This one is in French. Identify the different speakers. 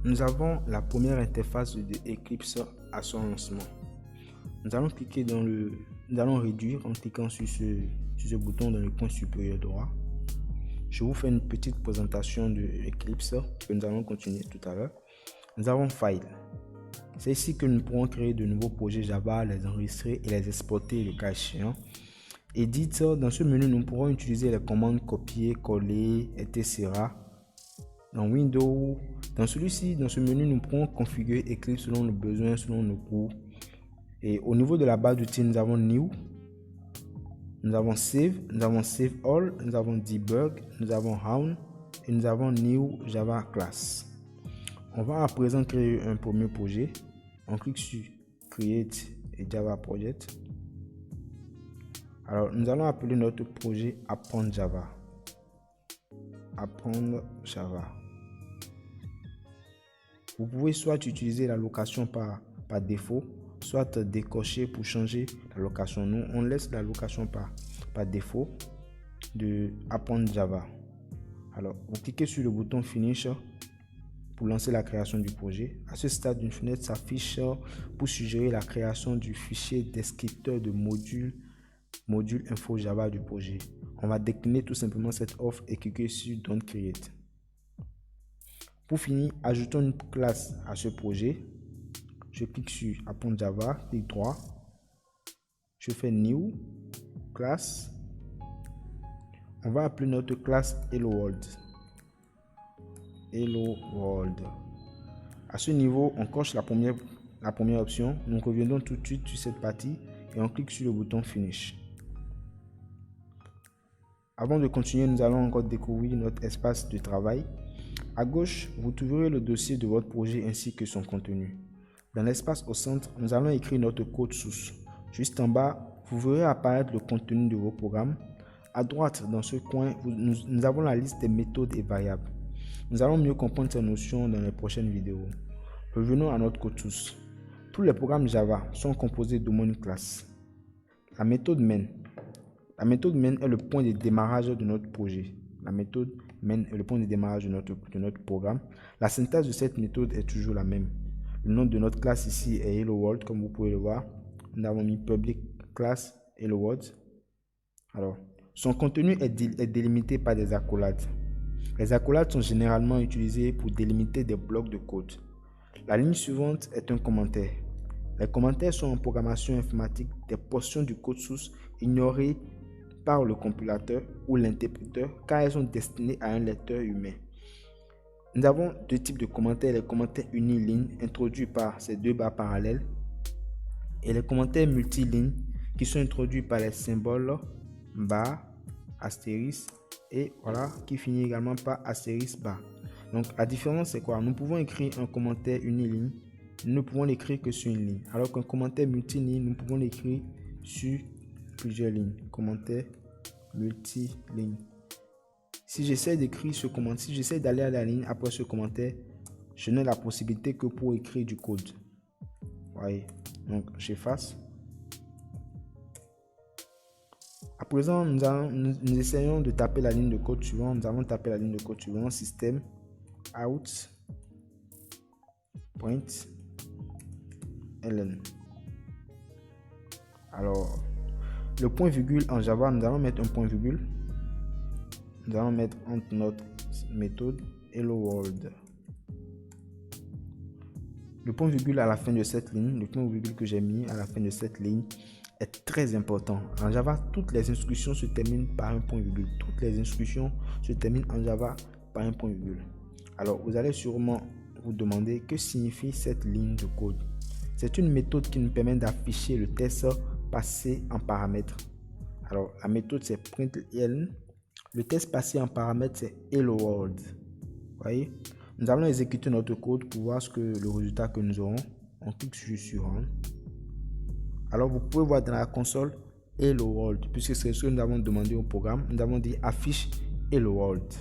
Speaker 1: nous avons la première interface de Eclipse à son lancement. Nous allons réduire en cliquant sur ce bouton dans le coin supérieur droit. Je vous fais une petite présentation de Eclipse que nous allons continuer tout à l'heure. Nous avons File. C'est ici que nous pourrons créer de nouveaux projets Java, les enregistrer et les exporter le cas échéant. Edit, dans ce menu, nous pourrons utiliser les commandes copier, coller, etc. Dans Windows, dans ce menu, nous pourrons configurer Eclipse selon nos besoins, selon nos cours. Et au niveau de la barre d'outils, nous avons New, nous avons Save All, nous avons Debug, nous avons Run et nous avons New Java Class. On va à présent créer un premier projet. On clique sur Create et Java Project. Alors, nous allons appeler notre projet Apprendre Java. Apprendre Java. Vous pouvez soit utiliser la location par défaut, soit décocher pour changer la location. Nous, on laisse la location par défaut de Apprendre Java. Alors, vous cliquez sur le bouton Finish pour lancer la création du projet. À ce stade, une fenêtre s'affiche pour suggérer la création du fichier descripteur de module info Java du projet. On va décliner tout simplement cette offre et cliquer sur Don't Create. Pour finir, ajoutons une classe à ce projet. Je clique sur Apprendre Java, clic droit. Je fais New Class. On va appeler notre classe Hello World. Hello World. À ce niveau, on coche la première option. Nous reviendrons tout de suite sur cette partie et on clique sur le bouton Finish. Avant de continuer, nous allons encore découvrir notre espace de travail. À gauche, vous trouverez le dossier de votre projet ainsi que son contenu. Dans l'espace au centre, nous allons écrire notre code source. Juste en bas, vous verrez apparaître le contenu de vos programmes. À droite, dans ce coin, nous avons la liste des méthodes et variables. Nous allons mieux comprendre ces notions dans les prochaines vidéos. Revenons à notre code source. Tous les programmes Java sont composés d'au moins une classe. La méthode main. La méthode main est le point de démarrage de notre projet. La méthode main est le point de démarrage de notre programme. La syntaxe de cette méthode est toujours la même. Le nom de notre classe ici est Hello World, comme vous pouvez le voir. Nous avons mis public class Hello World. Alors, son contenu est délimité par des accolades. Les accolades sont généralement utilisées pour délimiter des blocs de code. La ligne suivante est un commentaire. Les commentaires sont en programmation informatique des portions du code source ignorées par le compilateur ou l'interpréteur car elles sont destinées à un lecteur humain. Nous avons deux types de commentaires, les commentaires unilignes introduits par ces deux barres parallèles et les commentaires multilignes qui sont introduits par les symboles barre, astérisque et voilà qui finit également par astérisque barre. Donc la différence c'est quoi? Nous pouvons écrire un commentaire uniligne, nous ne pouvons l'écrire que sur une ligne, alors qu'un commentaire multiligne, nous pouvons l'écrire sur plusieurs lignes. Commentaire multiligne. Si j'essaie d'écrire ce commentaire, si j'essaie d'aller à la ligne après ce commentaire, je n'ai la possibilité que pour écrire du code. Voyez. Donc j'efface. À présent, nous essayons de taper la ligne de code suivante. Nous allons taper la ligne de code suivante. Système out print ln. Alors, le point virgule en Java, nous allons mettre un point virgule. Nous allons mettre entre notre méthode Hello World. Le point virgule à la fin de cette ligne, le point virgule que j'ai mis à la fin de cette ligne est très important. En Java, toutes les instructions se terminent par un point virgule. Toutes les instructions se terminent en Java par un point virgule. Alors, vous allez sûrement vous demander que signifie cette ligne de code. C'est une méthode qui nous permet d'afficher le texte passé en paramètres. Alors, la méthode c'est println. Le texte passé en paramètres c'est Hello World. Vous voyez? Nous allons exécuter notre code pour voir le résultat que nous aurons. On clique sur Run. Alors, vous pouvez voir dans la console Hello World, puisque c'est ce que nous avons demandé au programme. Nous avons dit affiche Hello World.